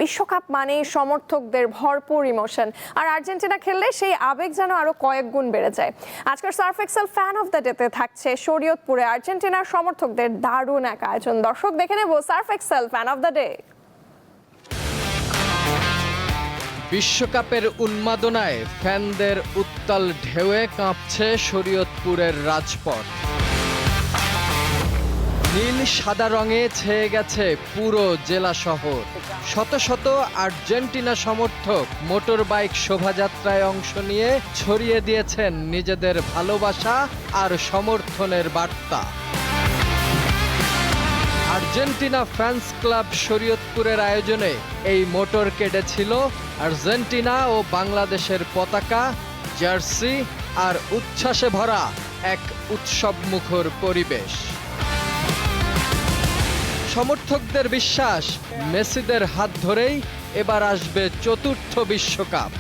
বিশ্বকাপ মানে সমর্থকদের ভরপুর ইমোশন, আর আর্জেন্টিনা খেললে সেই আবেগ যেন আরো কয়েক গুণ বেড়ে যায়। আজকের Surf Excel fan of the ডেতে থাকছে শরীয়তপুরে আর্জেন্টিনার সমর্থকদের দারুণ এক আয়োজন। দর্শক, দেখে নেব Surf Excel fan of the day. বিশ্বকাপের উন্মাদনায় ফ্যানদের উত্তাল ঢেউয়ে কাঁপছে শরীয়তপুরের রাজপথ। নীল সাদা রঙে ছেয়ে গেছে পুরো জেলা শহর। শত শত আর্জেন্টিনা সমর্থক মোটর বাইক শোভাযাত্রায় অংশ নিয়ে ছড়িয়ে দিয়েছেন নিজেদের ভালোবাসা আর সমর্থনের বার্তা। আর্জেন্টিনা ফ্যান্স ক্লাব শরীয়তপুরের আয়োজনে এই মোটর কেটেছিল আর্জেন্টিনা ও বাংলাদেশের পতাকা, জার্সি আর উচ্ছ্বাসে ভরা এক উৎসবমুখর পরিবেশ। সমর্থকদের বিশ্বাস, মেসিদের হাত ধরেই এবার আসবে চতুর্থ বিশ্বকাপ।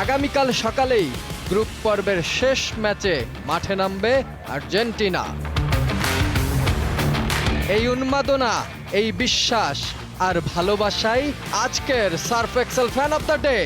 আগামীকাল সকালেই গ্রুপ পর্বের শেষ ম্যাচে মাঠে নামবে আর্জেন্টিনা। এই উন্মাদনা, এই বিশ্বাস আর ভালোবাসাই আজকের Surf Excel fan of the day.